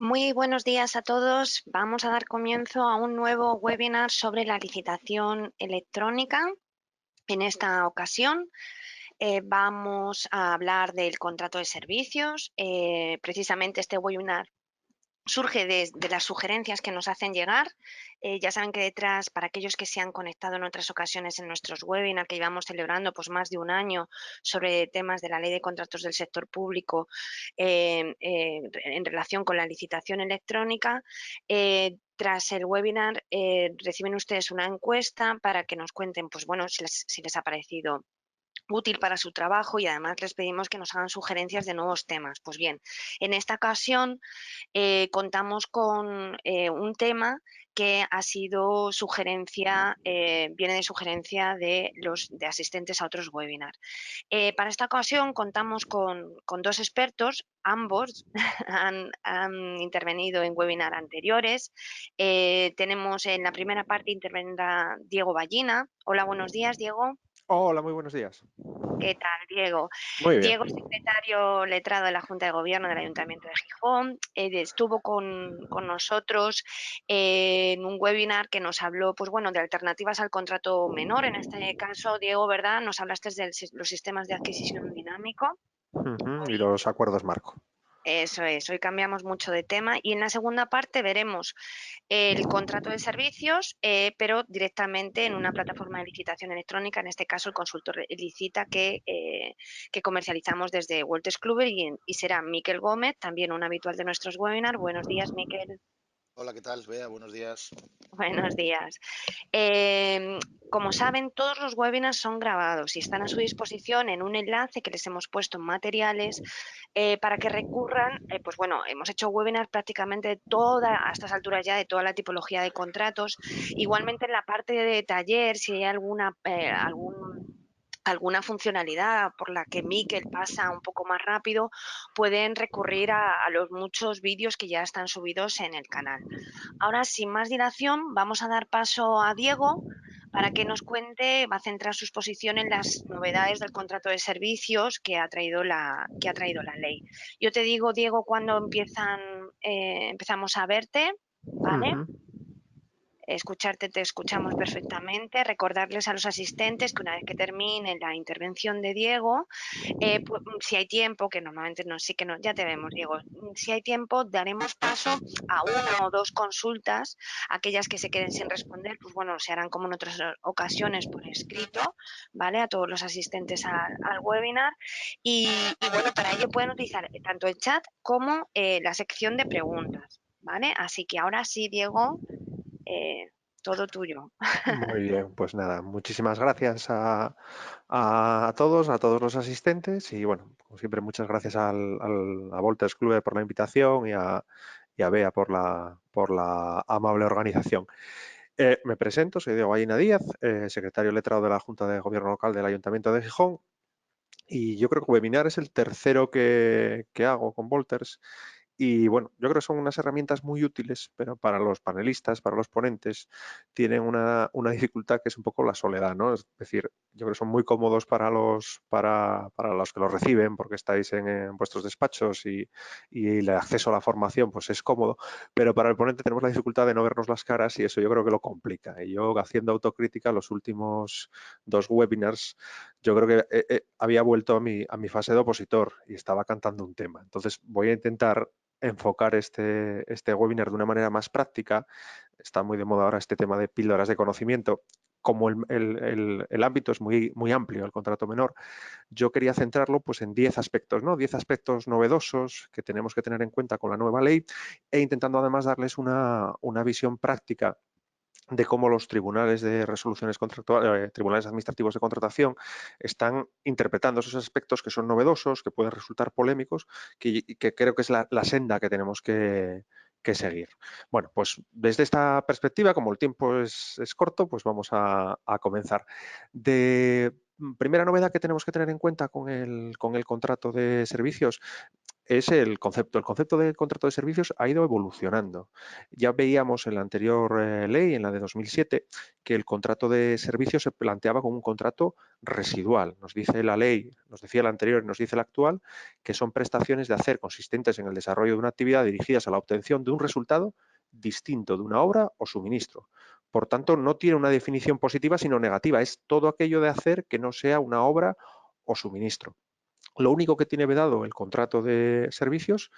Muy buenos días a todos. Vamos a dar comienzo a un nuevo webinar sobre la licitación electrónica. En esta ocasión vamos a hablar del contrato de servicios. Precisamente este webinar surge de las sugerencias que nos hacen llegar. Ya saben que detrás, para aquellos que se han conectado en otras ocasiones en nuestros webinars que llevamos celebrando pues más de un año sobre temas de la ley de contratos del sector público en relación con la licitación electrónica, tras el webinar reciben ustedes una encuesta para que nos cuenten pues bueno, si les ha parecido útil para su trabajo y además les pedimos que nos hagan sugerencias de nuevos temas. Pues bien, en esta ocasión contamos con un tema que ha sido sugerencia, viene de sugerencia de los de asistentes a otros webinars. Para esta ocasión contamos con dos expertos, ambos han intervenido en webinar anteriores. Tenemos en la primera parte intervendrá Diego Ballina. Hola, buenos días, Diego. Hola, muy buenos días. ¿Qué tal, Diego? Muy bien. Diego es secretario letrado de la Junta de Gobierno del Ayuntamiento de Gijón. Estuvo con nosotros en un webinar que nos habló, pues bueno, de alternativas al contrato menor. En este caso, Diego, ¿verdad? Nos hablaste de los sistemas de adquisición dinámico. Y los acuerdos marco. Eso es, hoy cambiamos mucho de tema y en la segunda parte veremos el contrato de servicios, pero directamente en una plataforma de licitación electrónica, en este caso el consultor licita que comercializamos desde Wolters Kluwer y será Miquel Gómez, también un habitual de nuestros webinars. Buenos días, Miquel. Hola, ¿qué tal? Bea, buenos días. Buenos días. Como saben, todos los webinars son grabados y están a su disposición en un enlace que les hemos puesto en materiales para que recurran. Pues bueno, hemos hecho webinars prácticamente a estas alturas ya de toda la tipología de contratos. Igualmente en la parte de taller, si hay alguna funcionalidad por la que Miquel pasa un poco más rápido, pueden recurrir a los muchos vídeos que ya están subidos en el canal. Ahora, sin más dilación, vamos a dar paso a Diego para que nos cuente, va a centrar su exposición en las novedades del contrato de servicios que ha traído la ley. Yo te digo, Diego, cuando empezamos a verte, ¿vale? Escucharte, te escuchamos perfectamente. Recordarles a los asistentes que una vez que termine la intervención de Diego, pues, si hay tiempo, que normalmente no, sí que no, ya te vemos, Diego. Si hay tiempo, daremos paso a una o dos consultas, aquellas que se queden sin responder, pues bueno, se harán como en otras ocasiones por escrito, ¿vale? A todos los asistentes al webinar. Y bueno, para ello pueden utilizar tanto el chat como la sección de preguntas, ¿vale? Así que ahora sí, Diego, todo tuyo. Muy bien, pues nada, muchísimas gracias a todos los asistentes y bueno, como siempre, muchas gracias a Wolters Kluwer por la invitación y a Bea por la amable organización. Me presento, soy Diego Ballina Díaz, secretario letrado de la Junta de Gobierno Local del Ayuntamiento de Gijón. Y yo creo que webinar es el tercero que hago con Wolters. Y bueno, yo creo que son unas herramientas muy útiles, pero para los panelistas, para los ponentes, tienen una dificultad que es un poco la soledad, ¿no? Es decir, yo creo que son muy cómodos para los que los reciben, porque estáis en vuestros despachos y el acceso a la formación pues es cómodo, pero para el ponente tenemos la dificultad de no vernos las caras y eso yo creo que lo complica. Y yo, haciendo autocrítica, los últimos dos webinars, yo creo que había vuelto a mi fase de opositor y estaba cantando un tema. Entonces voy a intentar enfocar este webinar de una manera más práctica. Está muy de moda ahora este tema de píldoras de conocimiento. Como el ámbito es muy amplio, el contrato menor, yo quería centrarlo pues, en 10 aspectos, ¿no? 10 aspectos novedosos que tenemos que tener en cuenta con la nueva ley e intentando además darles una visión práctica de cómo los tribunales de resoluciones contractuales, tribunales administrativos de contratación, están interpretando esos aspectos que son novedosos, que pueden resultar polémicos, que creo que es la senda que tenemos que seguir. Bueno, pues desde esta perspectiva, como el tiempo es corto, pues vamos a comenzar. De primera novedad que tenemos que tener en cuenta con el contrato de servicios, es el concepto. El concepto de contrato de servicios ha ido evolucionando. Ya veíamos en la anterior ley, en la de 2007, que el contrato de servicios se planteaba como un contrato residual. Nos dice la ley, nos decía la anterior y nos dice la actual, que son prestaciones de hacer consistentes en el desarrollo de una actividad dirigidas a la obtención de un resultado distinto de una obra o suministro. Por tanto, no tiene una definición positiva, sino negativa. Es todo aquello de hacer que no sea una obra o suministro. Lo único que tiene vedado el contrato de servicios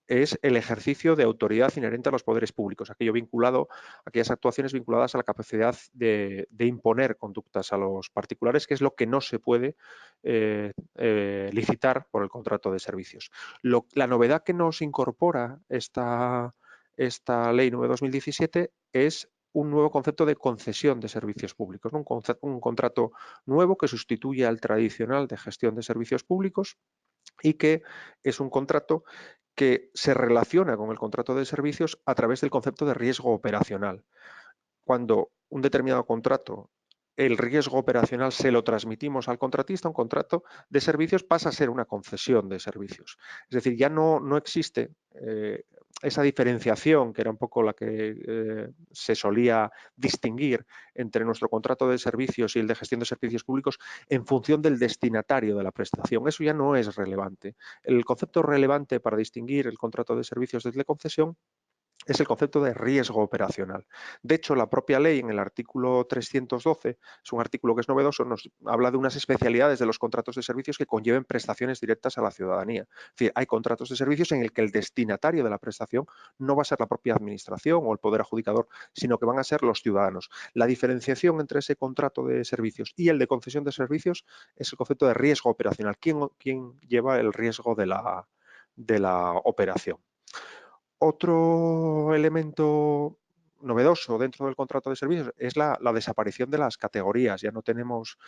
es el ejercicio de autoridad inherente a los poderes públicos, aquellas actuaciones vinculadas a la capacidad de imponer conductas a los particulares, que es lo que no se puede licitar por el contrato de servicios. La novedad que nos incorpora esta Ley 9/2017 es un nuevo concepto de concesión de servicios públicos, ¿no? Un contrato nuevo que sustituye al tradicional de gestión de servicios públicos y que es un contrato que se relaciona con el contrato de servicios a través del concepto de riesgo operacional. Cuando un determinado contrato, el riesgo operacional se lo transmitimos al contratista, un contrato de servicios pasa a ser una concesión de servicios. Es decir, ya no existe esa diferenciación que era un poco la que se solía distinguir entre nuestro contrato de servicios y el de gestión de servicios públicos en función del destinatario de la prestación. Eso ya no es relevante. El concepto relevante para distinguir el contrato de servicios del de concesión es el concepto de riesgo operacional. De hecho, la propia ley en el artículo 312, es un artículo que es novedoso, nos habla de unas especialidades de los contratos de servicios que conlleven prestaciones directas a la ciudadanía. Es decir, hay contratos de servicios en el que el destinatario de la prestación no va a ser la propia administración o el poder adjudicador, sino que van a ser los ciudadanos. La diferenciación entre ese contrato de servicios y el de concesión de servicios es el concepto de riesgo operacional. ¿Quién lleva el riesgo de la operación? Otro elemento novedoso dentro del contrato de servicios es la desaparición de las categorías. Ya no tenemos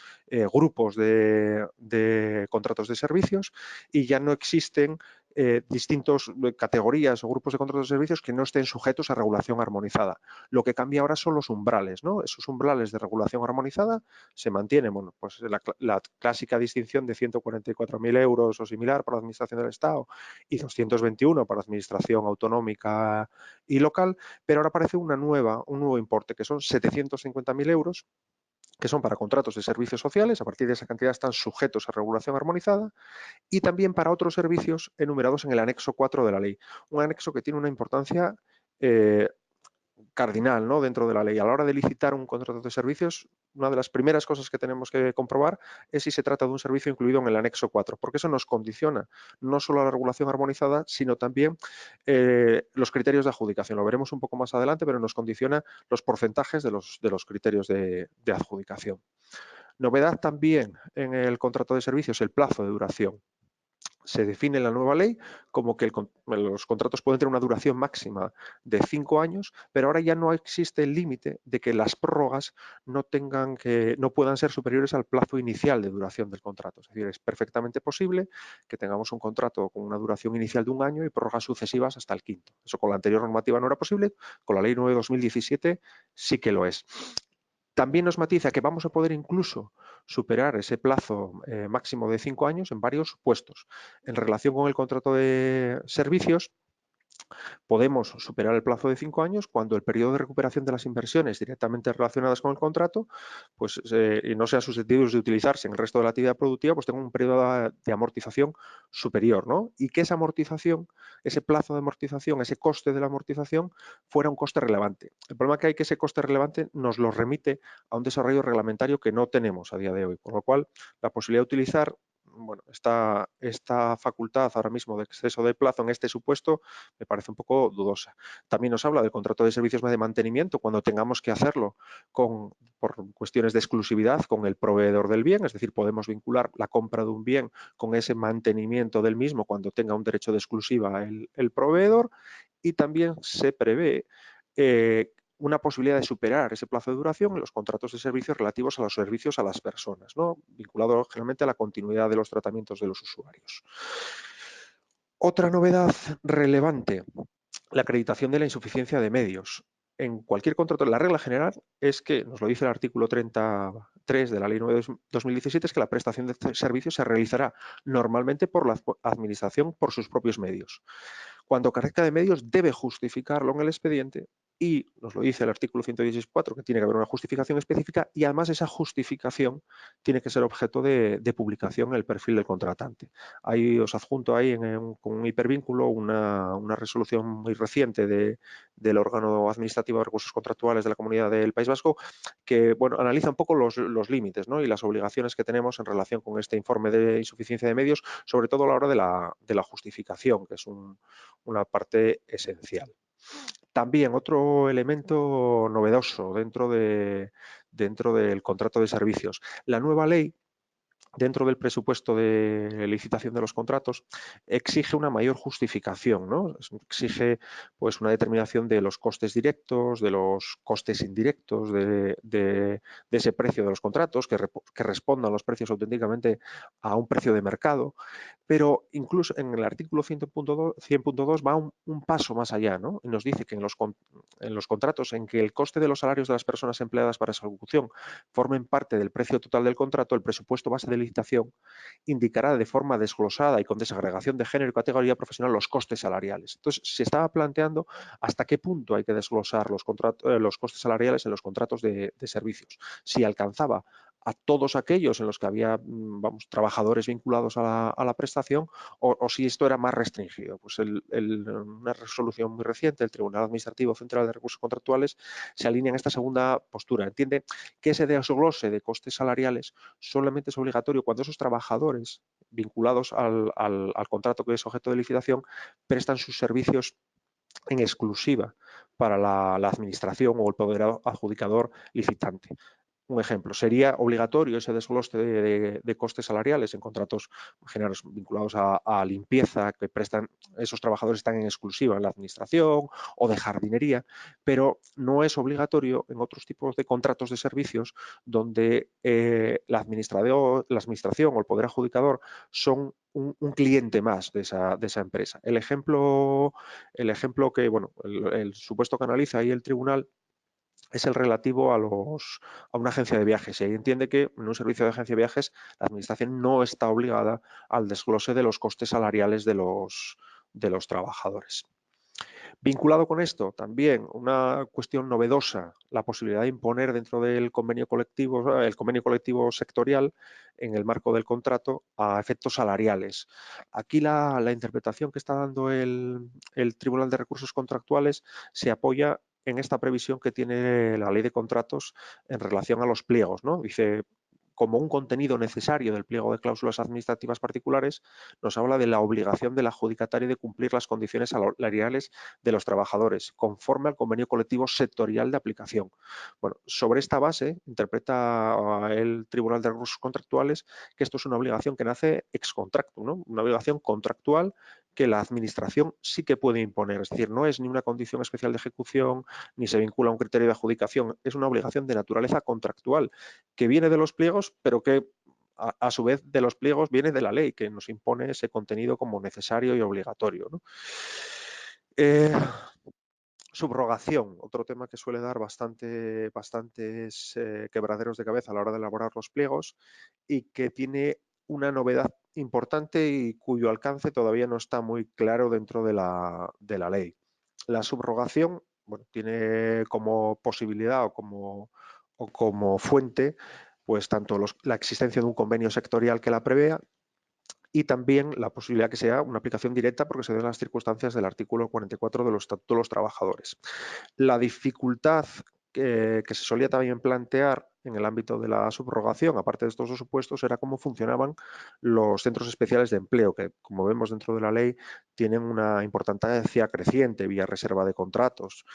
grupos de contratos de servicios y ya no existen distintas categorías o grupos de contratos de servicios que no estén sujetos a regulación armonizada. Lo que cambia ahora son los umbrales, ¿no? Esos umbrales de regulación armonizada se mantienen, bueno, pues la clásica distinción de 144.000 euros o similar para la Administración del Estado y 221 para la Administración autonómica y local, pero ahora aparece un nuevo importe, que son 750.000 euros, que son para contratos de servicios sociales, a partir de esa cantidad están sujetos a regulación armonizada, y también para otros servicios enumerados en el anexo 4 de la ley. Un anexo que tiene una importancia cardinal, ¿no?, dentro de la ley. A la hora de licitar un contrato de servicios, una de las primeras cosas que tenemos que comprobar es si se trata de un servicio incluido en el anexo 4, porque eso nos condiciona no solo a la regulación armonizada, sino también los criterios de adjudicación. Lo veremos un poco más adelante, pero nos condiciona los porcentajes de los criterios de adjudicación. Novedad también en el contrato de servicios, el plazo de duración. Se define en la nueva ley como que los contratos pueden tener una duración máxima de 5 años, pero ahora ya no existe el límite de que las prórrogas no puedan ser superiores al plazo inicial de duración del contrato. Es decir, es perfectamente posible que tengamos un contrato con una duración inicial de 1 año y prórrogas sucesivas hasta el 5º. Eso con la anterior normativa no era posible, con la Ley 9/2017 sí que lo es. También nos matiza que vamos a poder incluso superar ese plazo máximo de 5 años en varios supuestos. En relación con el contrato de servicios, podemos superar el plazo de 5 años cuando el periodo de recuperación de las inversiones directamente relacionadas con el contrato pues, y no sean susceptibles de utilizarse en el resto de la actividad productiva, pues tenga un periodo de amortización superior, ¿no? Y que esa amortización, ese plazo de amortización, ese coste de la amortización fuera un coste relevante. El problema que hay que ese coste relevante nos lo remite a un desarrollo reglamentario que no tenemos a día de hoy, con lo cual la posibilidad de utilizar esta facultad ahora mismo de exceso de plazo en este supuesto me parece un poco dudosa. También nos habla del contrato de servicios de mantenimiento cuando tengamos que hacerlo por cuestiones de exclusividad con el proveedor del bien, es decir, podemos vincular la compra de un bien con ese mantenimiento del mismo cuando tenga un derecho de exclusiva el proveedor, y también se prevé una posibilidad de superar ese plazo de duración en los contratos de servicios relativos a los servicios a las personas, ¿no?, vinculado generalmente a la continuidad de los tratamientos de los usuarios. Otra novedad relevante, la acreditación de la insuficiencia de medios. en cualquier contrato, la regla general es que, nos lo dice el artículo 33 de la Ley 9 de 2017, es que la prestación de servicios se realizará normalmente por la administración por sus propios medios. Cuando carezca de medios, debe justificarlo en el expediente y nos lo dice el artículo 116.4, que tiene que haber una justificación específica y además esa justificación tiene que ser objeto de publicación en el perfil del contratante. Ahí os adjunto ahí con un hipervínculo una resolución muy reciente del órgano administrativo de recursos contractuales de la Comunidad del País Vasco que bueno, analiza un poco los límites, ¿no?, y las obligaciones que tenemos en relación con este informe de insuficiencia de medios, sobre todo a la hora de la justificación, que es una parte esencial. También otro elemento novedoso dentro del contrato de servicios. La nueva ley, dentro del presupuesto de licitación de los contratos, exige una mayor justificación, ¿no? Exige pues, una determinación de los costes directos, de los costes indirectos, de ese precio de los contratos, que respondan los precios auténticamente a un precio de mercado. Pero incluso en el artículo 100.2 va un paso más allá, ¿no? Y nos dice que en los contratos en que el coste de los salarios de las personas empleadas para esa ejecución formen parte del precio total del contrato, el presupuesto base de licitación indicará de forma desglosada y con desagregación de género y categoría profesional los costes salariales. Entonces, se estaba planteando hasta qué punto hay que desglosar los costes salariales en los contratos de servicios. Si alcanzaba a todos aquellos en los que había trabajadores vinculados a la prestación o si esto era más restringido. Pues una resolución muy reciente del Tribunal Administrativo Central de Recursos Contractuales se alinea en esta segunda postura. Entiende que ese desglose de costes salariales solamente es obligatorio cuando esos trabajadores vinculados al contrato que es objeto de licitación prestan sus servicios en exclusiva para la administración o el poder adjudicador licitante. Un ejemplo, sería obligatorio ese desglose de costes salariales en contratos generales vinculados a limpieza que prestan esos trabajadores, están en exclusiva en la administración o de jardinería, pero no es obligatorio en otros tipos de contratos de servicios donde la administración o el poder adjudicador son un cliente más de esa empresa. El ejemplo que, bueno, el supuesto que analiza ahí el tribunal es el relativo a una agencia de viajes. Y ahí entiende que en un servicio de agencia de viajes la administración no está obligada al desglose de los costes salariales de los trabajadores. Vinculado con esto, también una cuestión novedosa, la posibilidad de imponer dentro del convenio colectivo, el convenio colectivo sectorial, en el marco del contrato, a efectos salariales. Aquí la interpretación que está dando el Tribunal de Recursos Contractuales se apoya en esta previsión que tiene la ley de contratos en relación a los pliegos, ¿no? Dice, como un contenido necesario del pliego de cláusulas administrativas particulares, nos habla de la obligación del adjudicatario de cumplir las condiciones salariales de los trabajadores, conforme al convenio colectivo sectorial de aplicación. Bueno, sobre esta base, interpreta el Tribunal de Recursos Contractuales que esto es una obligación que nace ex contractu, ¿no? Una obligación contractual que la administración sí que puede imponer. Es decir, no es ni una condición especial de ejecución, ni se vincula a un criterio de adjudicación. Es una obligación de naturaleza contractual que viene de los pliegos, pero que a su vez de los pliegos viene de la ley, que nos impone ese contenido como necesario y obligatorio, ¿no? Subrogación, otro tema que suele dar bastantes quebraderos de cabeza a la hora de elaborar los pliegos y que tiene una novedad importante y cuyo alcance todavía no está muy claro dentro de la ley. La subrogación, bueno, tiene como posibilidad o como fuente pues tanto la existencia de un convenio sectorial que la prevea y también la posibilidad que sea una aplicación directa porque se den las circunstancias del artículo 44 de los Estatutos de los Trabajadores. La dificultad que se solía también plantear en el ámbito de la subrogación, aparte de estos dos supuestos, era cómo funcionaban los centros especiales de empleo, que como vemos dentro de la ley tienen una importancia creciente vía reserva de contratos.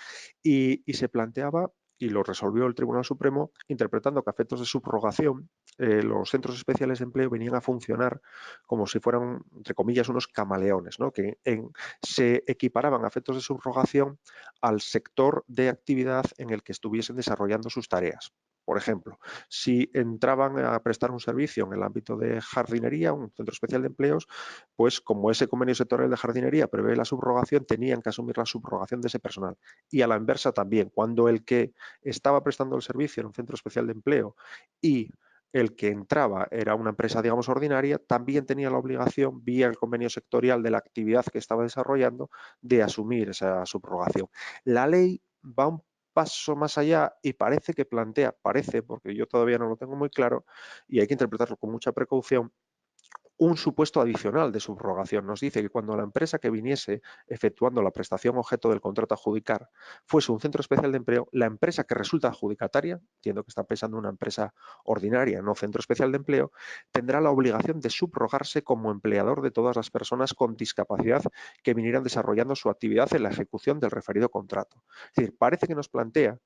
Y se planteaba, y lo resolvió el Tribunal Supremo, interpretando que a efectos de subrogación los centros especiales de empleo venían a funcionar como si fueran, entre comillas, unos camaleones, ¿no? Que se equiparaban a efectos de subrogación al sector de actividad en el que estuviesen desarrollando sus tareas. Por ejemplo, si entraban a prestar un servicio en el ámbito de jardinería, un centro especial de empleos, pues como ese convenio sectorial de jardinería prevé la subrogación, tenían que asumir la subrogación de ese personal. Y a la inversa también, cuando el que estaba prestando el servicio en un centro especial de empleo y el que entraba era una empresa, digamos, ordinaria, también tenía la obligación, vía el convenio sectorial de la actividad que estaba desarrollando, de asumir esa subrogación. La ley va un paso más allá y parece que plantea, porque yo todavía no lo tengo muy claro y hay que interpretarlo con mucha precaución, un supuesto adicional de subrogación. Nos dice que cuando la empresa que viniese efectuando la prestación objeto del contrato a adjudicar fuese un centro especial de empleo, la empresa que resulta adjudicataria, entiendo que está pensando en una empresa ordinaria, no centro especial de empleo, tendrá la obligación de subrogarse como empleador de todas las personas con discapacidad que vinieran desarrollando su actividad en la ejecución del referido contrato. Es decir, parece que nos plantea,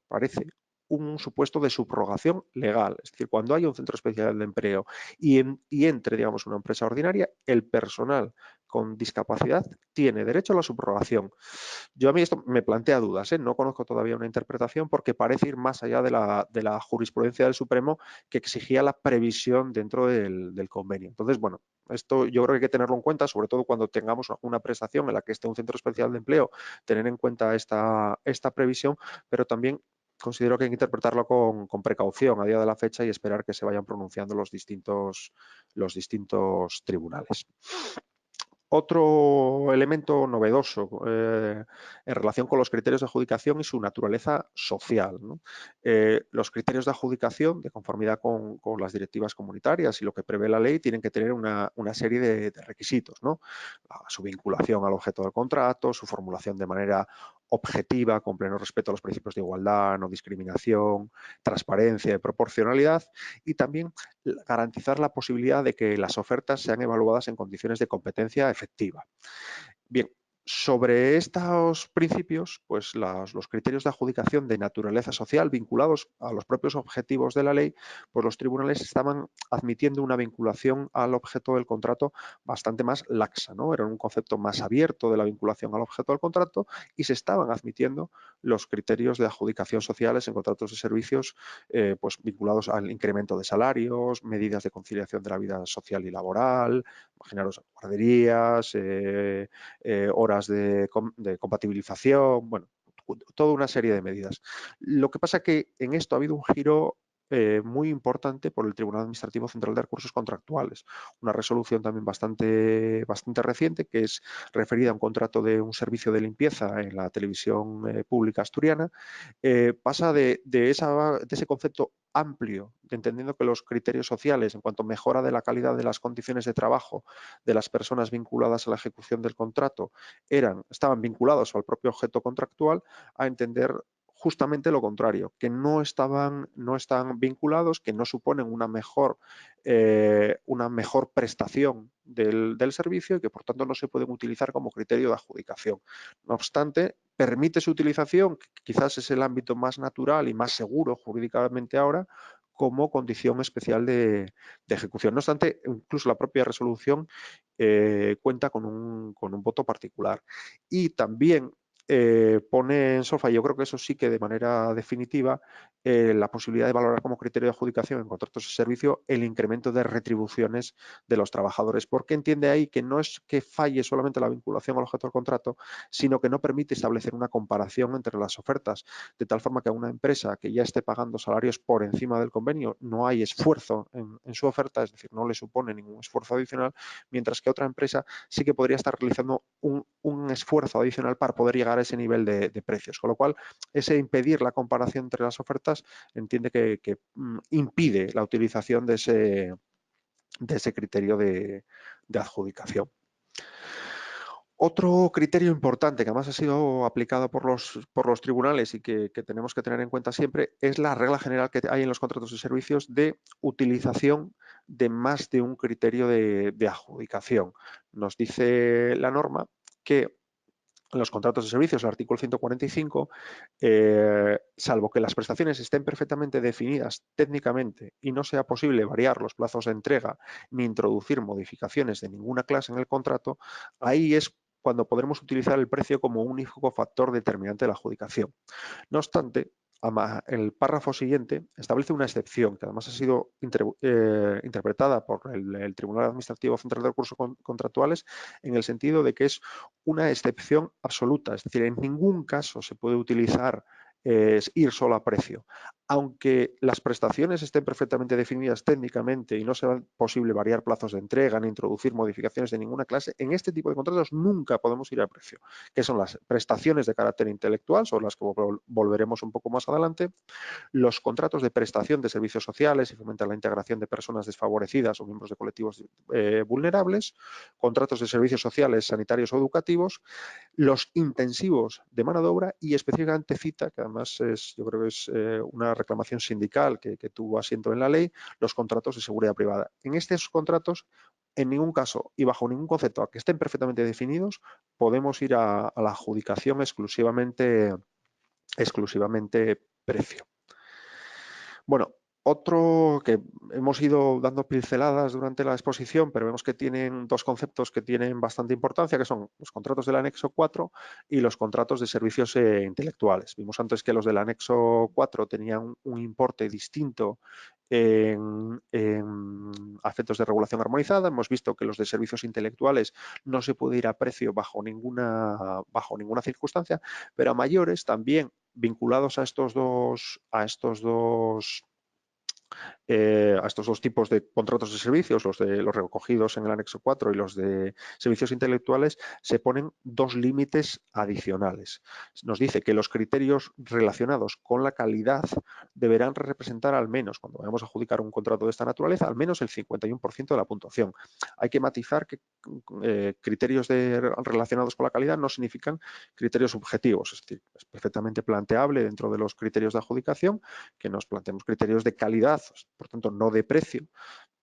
un supuesto de subrogación legal. Es decir, cuando hay un centro especial de empleo y entre, digamos, una empresa ordinaria, el personal con discapacidad tiene derecho a la subrogación. Yo a mí esto me plantea dudas, ¿eh? No conozco todavía una interpretación porque parece ir más allá de la jurisprudencia del Supremo que exigía la previsión dentro del convenio. Entonces, bueno, esto yo creo que hay que tenerlo en cuenta, sobre todo cuando tengamos una prestación en la que esté un centro especial de empleo, tener en cuenta esta previsión, pero también considero que hay que interpretarlo con precaución a día de la fecha y esperar que se vayan pronunciando los distintos tribunales. Otro elemento novedoso en relación con los criterios de adjudicación y su naturaleza social, ¿no? Los criterios de adjudicación, de conformidad con las directivas comunitarias y lo que prevé la ley, tienen que tener una serie de requisitos, ¿no? Su vinculación al objeto del contrato, su formulación de manera objetiva, con pleno respeto a los principios de igualdad, no discriminación, transparencia y proporcionalidad, y también garantizar la posibilidad de que las ofertas sean evaluadas en condiciones de competencia efectiva. Bien, sobre estos principios, pues los criterios de adjudicación de naturaleza social vinculados a los propios objetivos de la ley, pues los tribunales estaban admitiendo una vinculación al objeto del contrato bastante más laxa, ¿no? Era un concepto más abierto de la vinculación al objeto del contrato y se estaban admitiendo los criterios de adjudicación sociales en contratos de servicios pues vinculados al incremento de salarios, medidas de conciliación de la vida social y laboral, imaginaros guarderías, horas de compatibilización, bueno, toda una serie de medidas. Lo que pasa es que en esto ha habido un giro muy importante por el Tribunal Administrativo Central de Recursos Contractuales. Una resolución también bastante reciente que es referida a un contrato de un servicio de limpieza en la televisión pública asturiana. Pasa de ese concepto amplio, entendiendo que los criterios sociales en cuanto a mejora de la calidad de las condiciones de trabajo de las personas vinculadas a la ejecución del contrato estaban vinculados al propio objeto contractual, a entender justamente lo contrario, que no están vinculados, que no suponen una mejor prestación del servicio y que por tanto no se pueden utilizar como criterio de adjudicación. No obstante, permite su utilización, que quizás es el ámbito más natural y más seguro jurídicamente ahora, como condición especial de ejecución. No obstante, incluso la propia resolución cuenta con un voto particular. Y también pone en solfa, y yo creo que eso sí que de manera definitiva, la posibilidad de valorar como criterio de adjudicación en contratos de servicio el incremento de retribuciones de los trabajadores, porque entiende ahí que no es que falle solamente la vinculación al objeto del contrato, sino que no permite establecer una comparación entre las ofertas, de tal forma que a una empresa que ya esté pagando salarios por encima del convenio no hay esfuerzo en su oferta, es decir, no le supone ningún esfuerzo adicional, mientras que otra empresa sí que podría estar realizando un esfuerzo adicional para poder llegar a ese nivel de precios. Con lo cual, ese impedir la comparación entre las ofertas entiende que impide la utilización de ese criterio de adjudicación. Otro criterio importante que además ha sido aplicado por los tribunales y que tenemos que tener en cuenta siempre es la regla general que hay en los contratos de servicios de utilización de más de un criterio de adjudicación. Nos dice la norma que en los contratos de servicios, el artículo 145, salvo que las prestaciones estén perfectamente definidas técnicamente y no sea posible variar los plazos de entrega ni introducir modificaciones de ninguna clase en el contrato, ahí es cuando podremos utilizar el precio como único factor determinante de la adjudicación. No obstante, el párrafo siguiente establece una excepción que además ha sido interpretada por el Tribunal Administrativo Central de Recursos Contractuales en el sentido de que es una excepción absoluta, es decir, en ningún caso se puede utilizar ir solo a precio. Aunque las prestaciones estén perfectamente definidas técnicamente y no sea posible variar plazos de entrega ni introducir modificaciones de ninguna clase, en este tipo de contratos nunca podemos ir a precio, que son las prestaciones de carácter intelectual, sobre las que volveremos un poco más adelante, los contratos de prestación de servicios sociales y fomentar la integración de personas desfavorecidas o miembros de colectivos vulnerables, contratos de servicios sociales, sanitarios o educativos, los intensivos de mano de obra y específicamente cita, que además yo creo que es una reclamación sindical que tuvo asiento en la ley, los contratos de seguridad privada. En estos contratos, en ningún caso y bajo ningún concepto, a que estén perfectamente definidos, podemos ir a la adjudicación exclusivamente precio. Bueno, otro que hemos ido dando pinceladas durante la exposición, pero vemos que tienen dos conceptos que tienen bastante importancia, que son los contratos del anexo 4 y los contratos de servicios intelectuales. Vimos antes que los del anexo 4 tenían un importe distinto en efectos de regulación armonizada. Hemos visto que los de servicios intelectuales no se puede ir a precio bajo ninguna circunstancia, pero a mayores también vinculados a estos dos tipos de contratos de servicios, los recogidos en el anexo 4 y los de servicios intelectuales, se ponen dos límites adicionales. Nos dice que los criterios relacionados con la calidad deberán representar al menos, cuando vayamos a adjudicar un contrato de esta naturaleza, al menos el 51% de la puntuación. Hay que matizar que criterios relacionados con la calidad no significan criterios subjetivos, es decir, es perfectamente planteable dentro de los criterios de adjudicación que nos planteemos criterios de calidad, por tanto no de precio,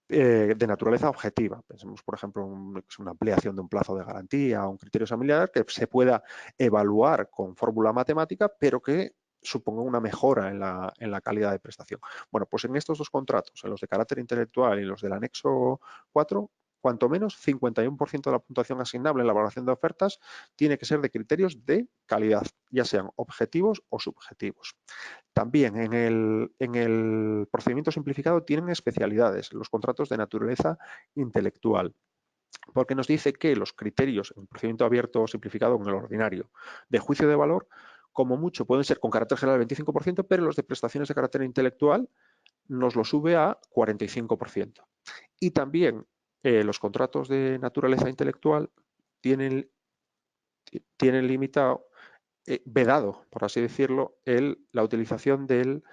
de naturaleza objetiva. Pensemos, por ejemplo, una ampliación de un plazo de garantía o un criterio similar que se pueda evaluar con fórmula matemática, pero que suponga una mejora en la calidad de prestación. Bueno, pues en estos dos contratos, en los de carácter intelectual y los del anexo 4, cuanto menos 51% de la puntuación asignable en la valoración de ofertas tiene que ser de criterios de calidad, ya sean objetivos o subjetivos. También en el procedimiento simplificado tienen especialidades, los contratos de naturaleza intelectual, porque nos dice que los criterios en el procedimiento abierto o simplificado en el ordinario de juicio de valor, como mucho pueden ser con carácter general 25%, pero los de prestaciones de carácter intelectual nos lo sube a 45%. Y también los contratos de naturaleza intelectual tienen limitado, vedado, por así decirlo, la utilización del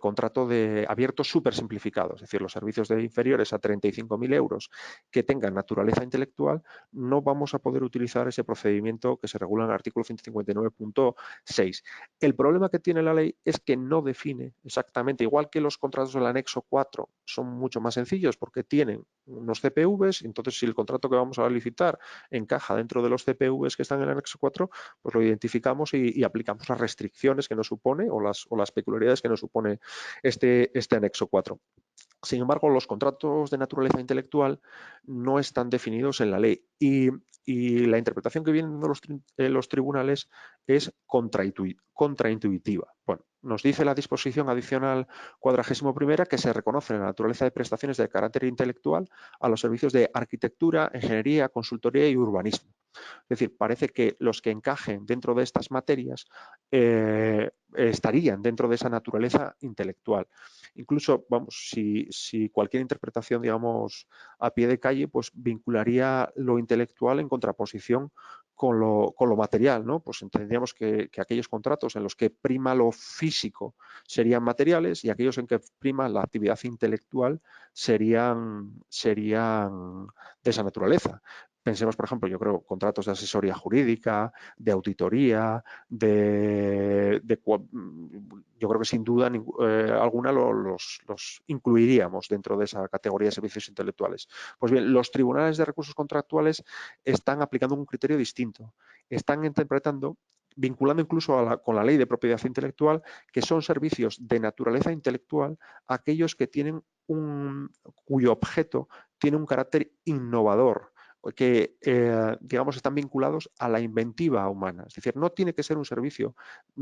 contrato de abierto súper simplificado, es decir, los servicios de inferiores a 35.000 euros que tengan naturaleza intelectual, no vamos a poder utilizar ese procedimiento que se regula en el artículo 159.6. El problema que tiene la ley es que no define exactamente, igual que los contratos del anexo 4 son mucho más sencillos porque tienen unos CPVs, entonces si el contrato que vamos a licitar encaja dentro de los CPVs que están en el anexo 4, pues lo identificamos y aplicamos las restricciones que nos supone o las peculiaridades que nos supone este anexo 4. Sin embargo, los contratos de naturaleza intelectual no están definidos en la ley y la interpretación que vienen de los tribunales es contraintuitiva. Bueno, nos dice la disposición adicional 41ª que se reconoce la naturaleza de prestaciones de carácter intelectual a los servicios de arquitectura, ingeniería, consultoría y urbanismo. Es decir, parece que los que encajen dentro de estas materias estarían dentro de esa naturaleza intelectual. Incluso, vamos, si cualquier interpretación, digamos, a pie de calle, pues vincularía lo intelectual en contraposición con lo material, ¿no? Pues entenderíamos que aquellos contratos en los que prima lo físico serían materiales y aquellos en que prima la actividad intelectual serían de esa naturaleza. Pensemos, por ejemplo, yo creo, contratos de asesoría jurídica, de auditoría, yo creo que sin duda alguna los incluiríamos dentro de esa categoría de servicios intelectuales. Pues bien, los tribunales de recursos contractuales están aplicando un criterio distinto. Están interpretando, vinculando incluso con la ley de propiedad intelectual, que son servicios de naturaleza intelectual aquellos que tienen cuyo objeto tiene un carácter innovador que digamos, están vinculados a la inventiva humana. Es decir, no tiene que ser un servicio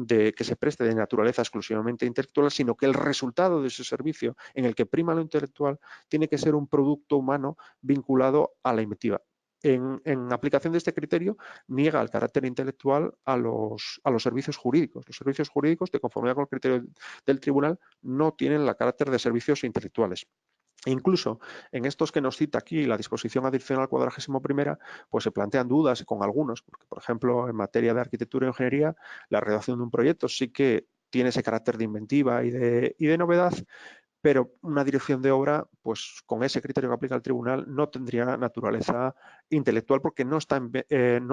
que se preste de naturaleza exclusivamente intelectual, sino que el resultado de ese servicio en el que prima lo intelectual tiene que ser un producto humano vinculado a la inventiva. En aplicación de este criterio, niega el carácter intelectual a los servicios jurídicos. Los servicios jurídicos, de conformidad con el criterio del tribunal, no tienen el carácter de servicios intelectuales. Incluso en estos que nos cita aquí la disposición adicional 41ª, pues se plantean dudas con algunos, porque por ejemplo en materia de arquitectura e ingeniería, la redacción de un proyecto sí que tiene ese carácter de inventiva y de novedad, pero una dirección de obra, pues con ese criterio que aplica el tribunal, no tendría naturaleza intelectual porque no está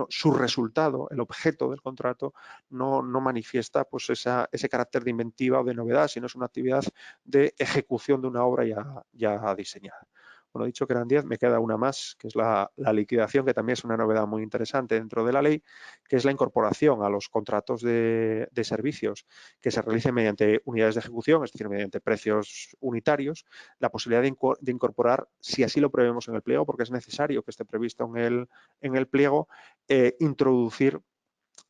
su resultado, el objeto del contrato, no manifiesta pues ese carácter de inventiva o de novedad, sino es una actividad de ejecución de una obra ya diseñada. Bueno, dicho que eran 10, me queda una más, que es la liquidación, que también es una novedad muy interesante dentro de la ley, que es la incorporación a los contratos de servicios que se realicen mediante unidades de ejecución, es decir, mediante precios unitarios, la posibilidad de incorporar, si así lo prevemos en el pliego, porque es necesario que esté previsto en el pliego, introducir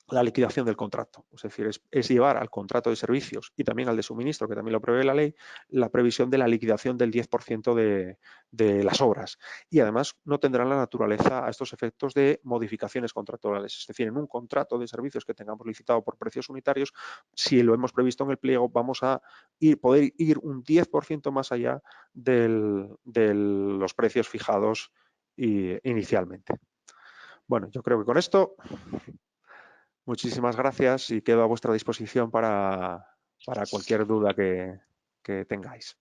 la liquidación del contrato. Es decir, es llevar al contrato de servicios y también al de suministro, que también lo prevé la ley, la previsión de la liquidación del 10% de las obras. Y además no tendrán la naturaleza a estos efectos de modificaciones contractuales. Es decir, en un contrato de servicios que tengamos licitado por precios unitarios, si lo hemos previsto en el pliego, vamos a poder ir un 10% más allá de los precios fijados inicialmente. Bueno, yo creo que con esto muchísimas gracias y quedo a vuestra disposición para cualquier duda que tengáis.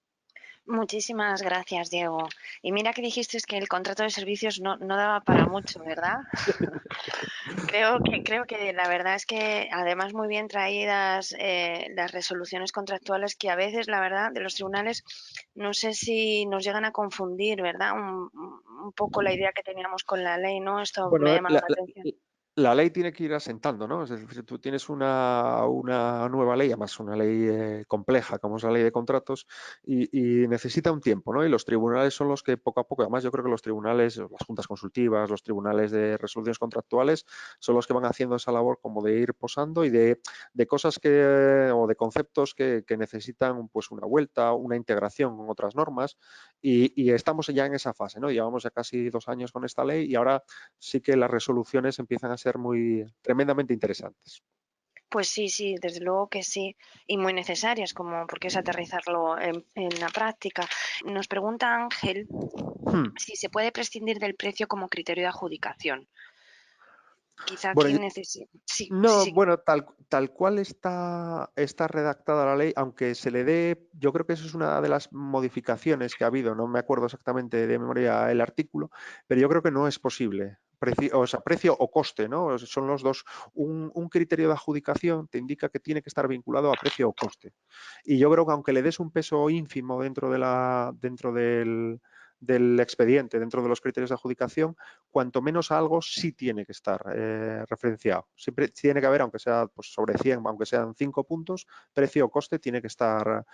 Muchísimas gracias, Diego. Y mira que dijiste que el contrato de servicios no daba para mucho, ¿verdad? Creo que la verdad es que además muy bien traídas las resoluciones contractuales que a veces, la verdad, de los tribunales, no sé si nos llegan a confundir, ¿verdad? Un poco la idea que teníamos con la ley, ¿no? Esto me ha Bueno, llamado la atención. la ley tiene que ir asentando, ¿no? Es decir, tú tienes una nueva ley, además una ley compleja, como es la ley de contratos, y necesita un tiempo, ¿no? Y los tribunales son los que poco a poco, además yo creo que los tribunales, las juntas consultivas, los tribunales de resoluciones contractuales, son los que van haciendo esa labor como de ir posando y de cosas o de conceptos que necesitan pues una vuelta, una integración con otras normas, y estamos ya en esa fase, ¿no? Llevamos ya casi 2 años con esta ley y ahora sí que las resoluciones empiezan a ser tremendamente interesantes. Pues sí, desde luego que sí, y muy necesarias, como porque es aterrizarlo en la práctica. Nos pregunta Ángel si se puede prescindir del precio como criterio de adjudicación. Quizá aquí Bueno, necesite. Sí. bueno, tal cual está redactada la ley, aunque se le dé, yo creo que eso es una de las modificaciones que ha habido, no me acuerdo exactamente de memoria el artículo, pero yo creo que no es posible. Precio o coste, ¿no? Son los dos. Un criterio de adjudicación te indica que tiene que estar vinculado a precio o coste. Y yo creo que aunque le des un peso ínfimo dentro del expediente, dentro de los criterios de adjudicación, cuanto menos algo sí tiene que estar referenciado. Siempre tiene que haber, aunque sea pues, sobre 100, aunque sean 5 puntos, precio o coste tiene que estar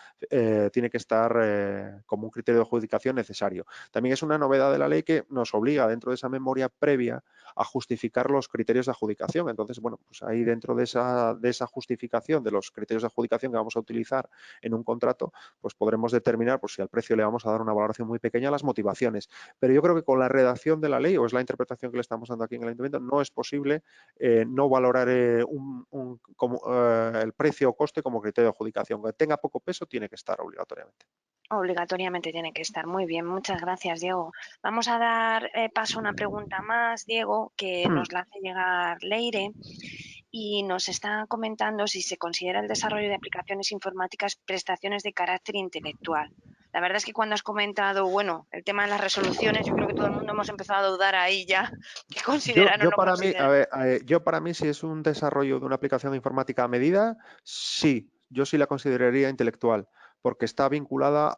como un criterio de adjudicación necesario. También es una novedad de la ley que nos obliga dentro de esa memoria previa a justificar los criterios de adjudicación. Entonces, bueno, pues ahí dentro de esa justificación de los criterios de adjudicación que vamos a utilizar en un contrato, pues podremos determinar pues, si al precio le vamos a dar una valoración muy pequeña, las motivaciones. Pero yo creo que con la redacción de la ley, o es la interpretación que le estamos dando aquí en el Ayuntamiento, no es posible no valorar el precio o coste como criterio de adjudicación. Que tenga poco peso tiene que estar obligatoriamente. Obligatoriamente tiene que estar. Muy bien, muchas gracias, Diego. Vamos a dar paso a una pregunta más, Diego, que nos la hace llegar Leire y nos está comentando si se considera el desarrollo de aplicaciones informáticas prestaciones de carácter intelectual. La verdad es que cuando has comentado, bueno, el tema de las resoluciones, yo creo que todo el mundo hemos empezado a dudar ahí ya, que considerar o no Para mí, considerar. yo para mí, si es un desarrollo de una aplicación informática a medida, sí, yo sí la consideraría intelectual, porque está vinculada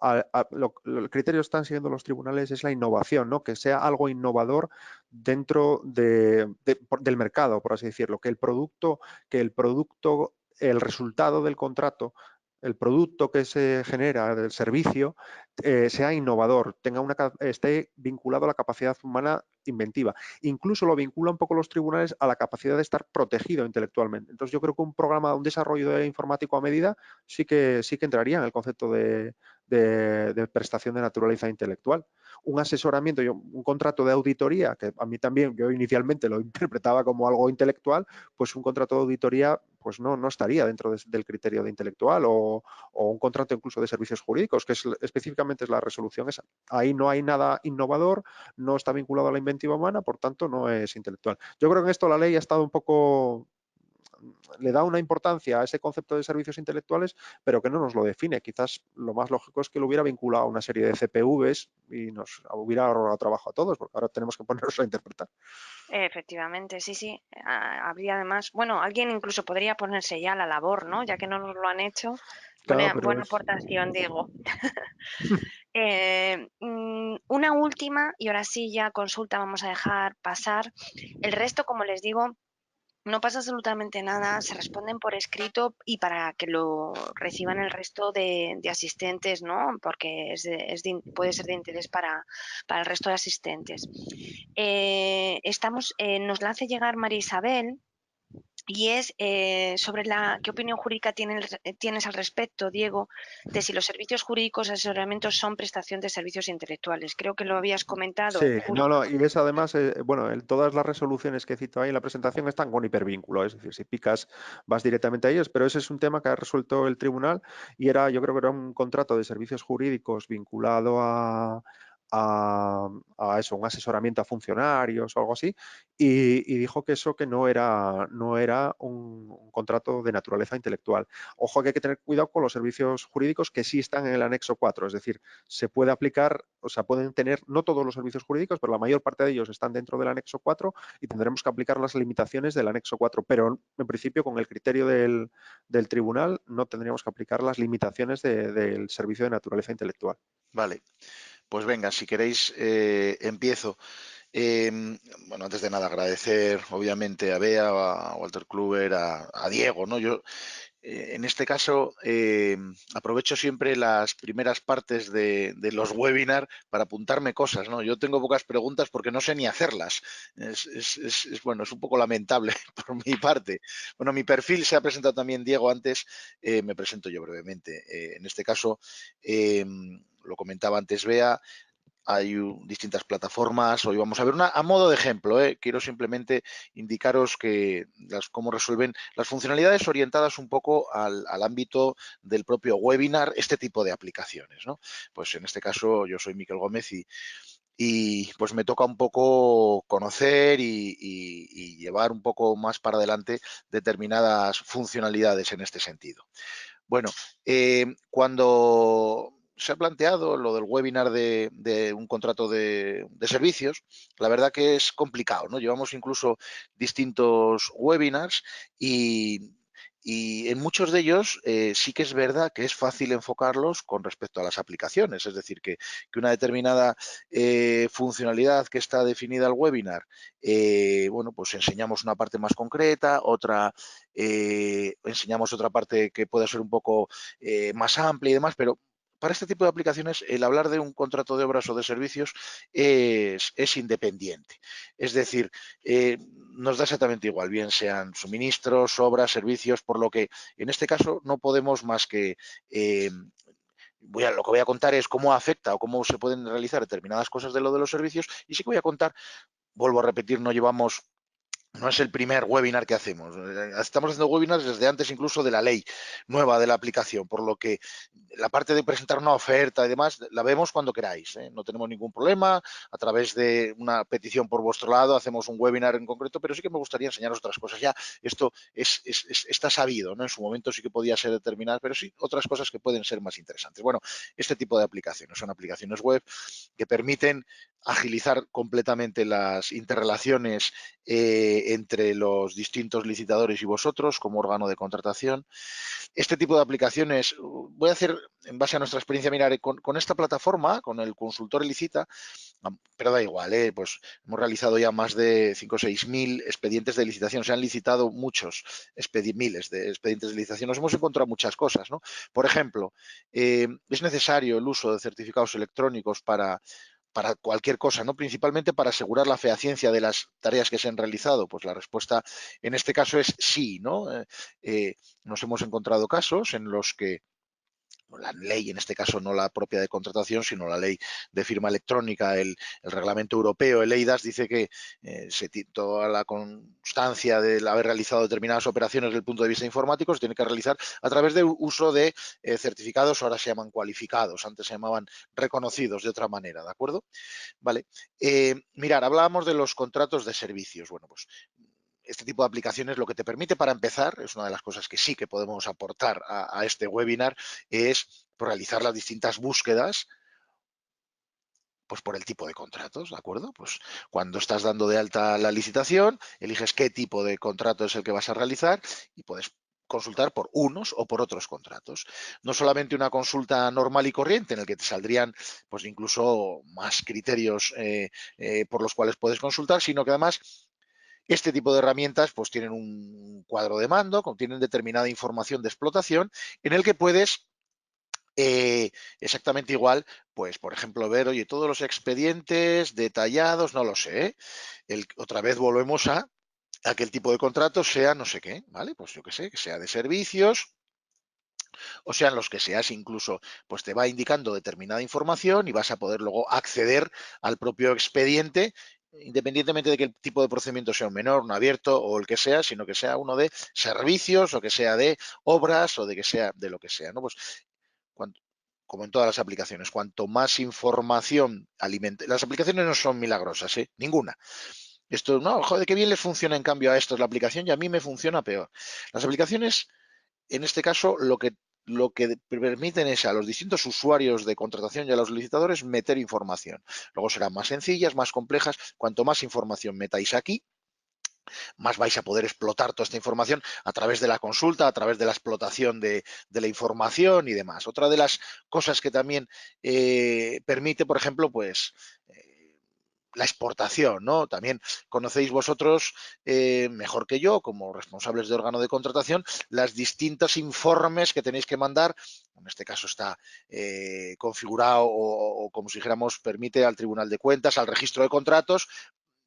el criterio que están siguiendo los tribunales es la innovación, ¿no? Que sea algo innovador dentro del mercado, por así decirlo, que el resultado del contrato, el producto que se genera del servicio, sea innovador, esté vinculado a la capacidad humana inventiva. Incluso lo vincula un poco los tribunales a la capacidad de estar protegido intelectualmente. Entonces yo creo que un programa, un desarrollo de informático a medida sí que entraría en el concepto de prestación de naturaleza intelectual. Un asesoramiento, un contrato de auditoría, que a mí también, yo inicialmente lo interpretaba como algo intelectual, pues un contrato de auditoría pues no estaría dentro del criterio de intelectual, o un contrato incluso de servicios jurídicos, que específicamente es la resolución esa. Ahí no hay nada innovador, no está vinculado a la inventiva humana, por tanto no es intelectual. Yo creo que en esto la ley ha estado un poco, le da una importancia a ese concepto de servicios intelectuales, pero que no nos lo define. Quizás lo más lógico es que lo hubiera vinculado a una serie de CPVs y nos hubiera ahorrado trabajo a todos, porque ahora tenemos que ponernos a interpretar. Efectivamente, sí, sí. Habría además, bueno, alguien incluso podría ponerse ya a la labor, ¿no? Ya que no nos lo han hecho. Claro, pero Buena aportación, Diego. Una última, y ahora sí ya consulta vamos a dejar pasar. El resto, como les digo, no pasa absolutamente nada, se responden por escrito y para que lo reciban el resto de asistentes, ¿no? Porque puede ser de interés para el resto de asistentes. Nos la hace llegar María Isabel y es sobre qué opinión jurídica tienes al respecto, Diego, de si los servicios jurídicos de asesoramiento son prestación de servicios intelectuales. Creo que lo habías comentado. Sí, no, y es además, bueno, todas las resoluciones que cito ahí en la presentación están con hipervínculo, es decir, si picas vas directamente a ellos, pero ese es un tema que ha resuelto el tribunal y yo creo que era un contrato de servicios jurídicos vinculado a eso, un asesoramiento a funcionarios o algo así, y dijo que eso que no era un contrato de naturaleza intelectual. Ojo, que hay que tener cuidado con los servicios jurídicos que sí están en el anexo 4, es decir, se puede aplicar, o sea, pueden tener, no todos los servicios jurídicos, pero la mayor parte de ellos están dentro del anexo 4 y tendremos que aplicar las limitaciones del anexo 4, pero en principio con el criterio del tribunal no tendríamos que aplicar las limitaciones del servicio de naturaleza intelectual. Vale, pues venga, si queréis empiezo. Bueno, antes de nada agradecer obviamente a Bea, a Walter Kluwer, a Diego, ¿no? Yo en este caso, aprovecho siempre las primeras partes de los webinars para apuntarme cosas, ¿no? Yo tengo pocas preguntas porque no sé ni hacerlas. Bueno, es un poco lamentable por mi parte. Bueno, mi perfil se ha presentado también Diego antes, me presento yo brevemente. En este caso, lo comentaba antes Bea, hay distintas plataformas. Hoy vamos a ver a modo de ejemplo. Quiero simplemente indicaros cómo resuelven las funcionalidades orientadas un poco al ámbito del propio webinar, este tipo de aplicaciones, ¿no? Pues en este caso yo soy Miquel Gómez y pues me toca un poco conocer y llevar un poco más para adelante determinadas funcionalidades en este sentido. Bueno, cuando se ha planteado lo del webinar de un contrato de servicios, la verdad que es complicado, ¿no? Llevamos incluso distintos webinars y en muchos de ellos sí que es verdad que es fácil enfocarlos con respecto a las aplicaciones, es decir, que una determinada funcionalidad que está definida al webinar, bueno, pues enseñamos una parte más concreta, enseñamos otra parte que pueda ser un poco más amplia y demás, pero para este tipo de aplicaciones el hablar de un contrato de obras o de servicios es independiente. Es decir, nos da exactamente igual, bien sean suministros, obras, servicios, por lo que en este caso no podemos más que lo que voy a contar es cómo afecta o cómo se pueden realizar determinadas cosas de lo de los servicios y sí que voy a contar, vuelvo a repetir, no es el primer webinar que hacemos. Estamos haciendo webinars desde antes incluso de la ley nueva de la aplicación, por lo que la parte de presentar una oferta y demás la vemos cuando queráis, ¿eh? No tenemos ningún problema. A través de una petición por vuestro lado hacemos un webinar en concreto, pero sí que me gustaría enseñaros otras cosas. Ya esto está sabido, ¿no? En su momento sí que podía ser determinado, pero sí otras cosas que pueden ser más interesantes. Bueno, este tipo de aplicaciones son aplicaciones web que permiten agilizar completamente las interrelaciones entre los distintos licitadores y vosotros como órgano de contratación. Este tipo de aplicaciones, voy a hacer en base a nuestra experiencia, mirar con esta plataforma, con el consultor Licita, pero da igual, pues hemos realizado ya más de 5 o 6 mil expedientes de licitación, se han licitado muchos, miles de expedientes de licitación, nos hemos encontrado muchas cosas, ¿no? Por ejemplo, es necesario el uso de certificados electrónicos para para cualquier cosa, ¿no? Principalmente para asegurar la fehaciencia de las tareas que se han realizado. Pues la respuesta en este caso es sí, ¿no? Nos hemos encontrado casos en los que la ley, en este caso no la propia de contratación, sino la ley de firma electrónica, el reglamento europeo, el EIDAS, dice que toda la constancia de haber realizado determinadas operaciones desde el punto de vista informático se tiene que realizar a través del uso de certificados, ahora se llaman cualificados, antes se llamaban reconocidos de otra manera, ¿de acuerdo? Vale. Mirar, hablábamos de los contratos de servicios. Bueno, pues este tipo de aplicaciones lo que te permite, para empezar, es una de las cosas que sí que podemos aportar a este webinar, es realizar las distintas búsquedas pues por el tipo de contratos, ¿de acuerdo? Pues cuando estás dando de alta la licitación, eliges qué tipo de contrato es el que vas a realizar y puedes consultar por unos o por otros contratos. No solamente una consulta normal y corriente en el que te saldrían pues incluso más criterios por los cuales puedes consultar, sino que además este tipo de herramientas pues tienen un cuadro de mando, contienen determinada información de explotación en el que puedes exactamente igual, pues por ejemplo ver, oye, todos los expedientes detallados, no lo sé, otra vez volvemos a que el tipo de contrato sea no sé qué, ¿vale? Pues yo qué sé, que sea de servicios, o sean los que seas, incluso pues te va indicando determinada información y vas a poder luego acceder al propio expediente, independientemente de que el tipo de procedimiento sea un menor, un abierto o el que sea, sino que sea uno de servicios o que sea de obras o de que sea de lo que sea, ¿no? Pues como en todas las aplicaciones, cuanto más información alimente. Las aplicaciones no son milagrosas, ¿eh? Ninguna. Esto, no, joder, qué bien les funciona en cambio a estos la aplicación y a mí me funciona peor. Las aplicaciones, en este caso, lo que permiten es a los distintos usuarios de contratación y a los licitadores meter información. Luego serán más sencillas, más complejas. Cuanto más información metáis aquí, más vais a poder explotar toda esta información a través de la consulta, a través de la explotación de la información y demás. Otra de las cosas que también permite, por ejemplo, pues la exportación, ¿no? También conocéis vosotros mejor que yo, como responsables de órgano de contratación, los distintos informes que tenéis que mandar. En este caso está configurado o, como si dijéramos, permite al Tribunal de Cuentas, al registro de contratos,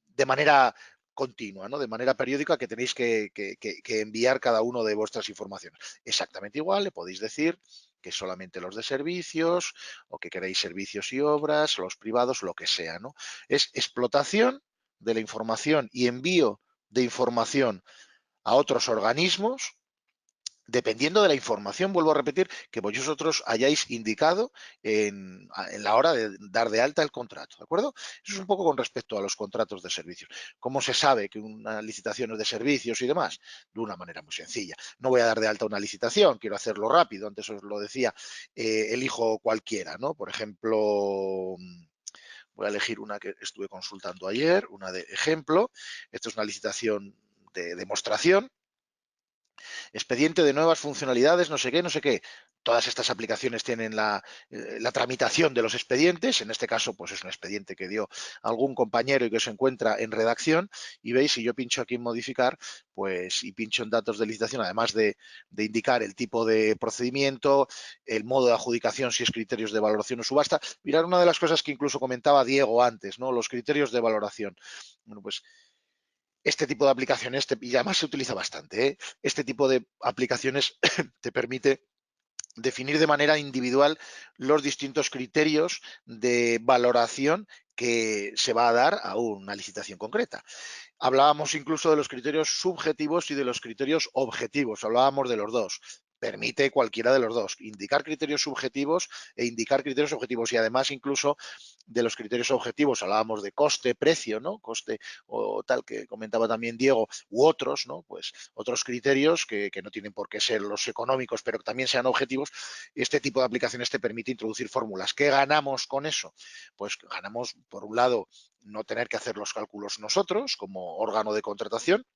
de manera continua, ¿no? De manera periódica, que tenéis que enviar cada uno de vuestras informaciones. Exactamente igual, le podéis decir que solamente los de servicios o que queréis servicios y obras, los privados, lo que sea, ¿no? Es explotación de la información y envío de información a otros organismos dependiendo de la información, vuelvo a repetir, que vosotros hayáis indicado en la hora de dar de alta el contrato, ¿de acuerdo? Eso es un poco con respecto a los contratos de servicios. ¿Cómo se sabe que una licitación es de servicios y demás? De una manera muy sencilla. No voy a dar de alta una licitación, quiero hacerlo rápido, antes os lo decía, elijo cualquiera, ¿no? Por ejemplo, voy a elegir una que estuve consultando ayer, una de ejemplo. Esto es una licitación de demostración. Expediente de nuevas funcionalidades, no sé qué, no sé qué. Todas estas aplicaciones tienen la tramitación de los expedientes. En este caso, pues es un expediente que dio algún compañero y que se encuentra en redacción. Y veis, si yo pincho aquí en modificar, pues y pincho en datos de licitación, además de indicar el tipo de procedimiento, el modo de adjudicación, si es criterios de valoración o subasta. Mirad una de las cosas que incluso comentaba Diego antes, ¿no? Los criterios de valoración. Bueno, pues este tipo de aplicaciones, y además se utiliza bastante, ¿eh? Este tipo de aplicaciones te permite definir de manera individual los distintos criterios de valoración que se va a dar a una licitación concreta. Hablábamos incluso de los criterios subjetivos y de los criterios objetivos, hablábamos de los dos. Permite cualquiera de los dos, indicar criterios subjetivos e indicar criterios objetivos, y además incluso de los criterios objetivos hablábamos de coste, precio, ¿no? Coste o tal que comentaba también Diego, u otros, ¿no? Pues otros criterios que no tienen por qué ser los económicos, pero que también sean objetivos. Este tipo de aplicaciones te permite introducir fórmulas. ¿Qué ganamos con eso? Pues ganamos, por un lado, no tener que hacer los cálculos nosotros como órgano de contratación,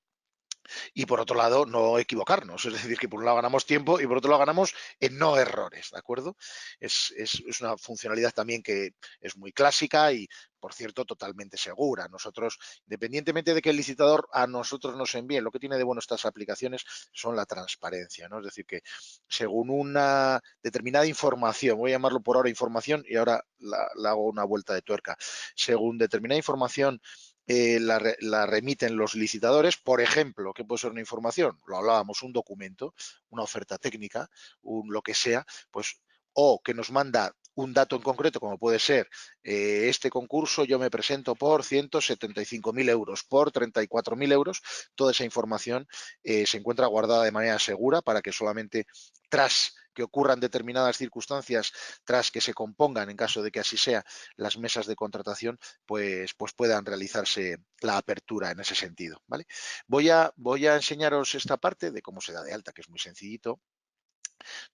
Y por otro lado, no equivocarnos, es decir, que por un lado ganamos tiempo y por otro lado ganamos en no errores, ¿de acuerdo? Es una funcionalidad también que es muy clásica y, por cierto, totalmente segura. Nosotros, independientemente de que el licitador a nosotros nos envíe, lo que tiene de bueno estas aplicaciones son la transparencia, ¿no? Es decir, que según una determinada información, voy a llamarlo por ahora información y ahora la hago una vuelta de tuerca, según determinada información la remiten los licitadores, por ejemplo, ¿qué puede ser una información? Lo hablábamos, un documento, una oferta técnica, lo que sea, pues, o que nos manda un dato en concreto, como puede ser este concurso, yo me presento por 175.000 euros, por 34.000 euros, toda esa información se encuentra guardada de manera segura para que solamente tras que ocurran determinadas circunstancias, tras que se compongan, en caso de que así sea, las mesas de contratación, pues puedan realizarse la apertura en ese sentido, ¿vale? Voy a enseñaros esta parte de cómo se da de alta, que es muy sencillito.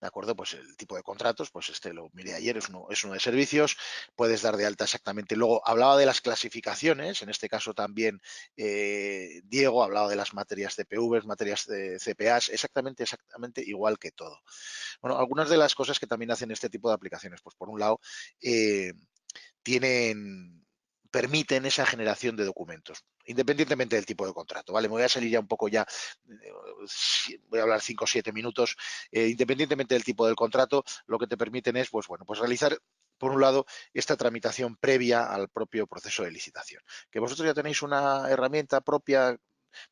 ¿De acuerdo? Pues el tipo de contratos, pues este lo miré ayer, es uno de servicios, puedes dar de alta exactamente. Luego hablaba de las clasificaciones, en este caso también Diego hablaba de las materias CPVs, materias de CPAs, exactamente igual que todo. Bueno, algunas de las cosas que también hacen este tipo de aplicaciones, pues por un lado, permiten esa generación de documentos, independientemente del tipo de contrato, ¿vale? Me voy a salir ya un poco ya, voy a hablar 5 o 7 minutos, independientemente del tipo del contrato, lo que te permiten es, pues bueno, pues realizar, por un lado, esta tramitación previa al propio proceso de licitación. Que vosotros ya tenéis una herramienta propia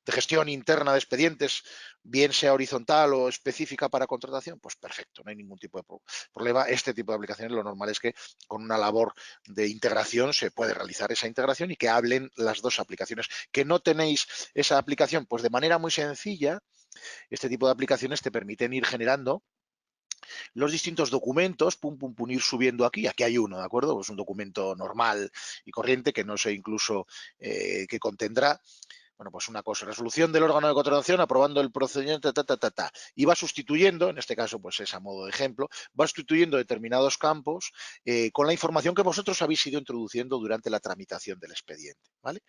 de gestión interna de expedientes, bien sea horizontal o específica para contratación, pues perfecto, no hay ningún tipo de problema. Este tipo de aplicaciones lo normal es que con una labor de integración se puede realizar esa integración y que hablen las dos aplicaciones. Que no tenéis esa aplicación, pues de manera muy sencilla, este tipo de aplicaciones te permiten ir generando los distintos documentos, pum, pum, pum, ir subiendo aquí. Aquí hay uno, ¿de acuerdo? Pues un documento normal y corriente que no sé incluso qué contendrá. Bueno, pues una cosa, resolución del órgano de contratación aprobando el procedimiento, y va sustituyendo, en este caso, pues es a modo de ejemplo, va sustituyendo determinados campos con la información que vosotros habéis ido introduciendo durante la tramitación del expediente, ¿vale?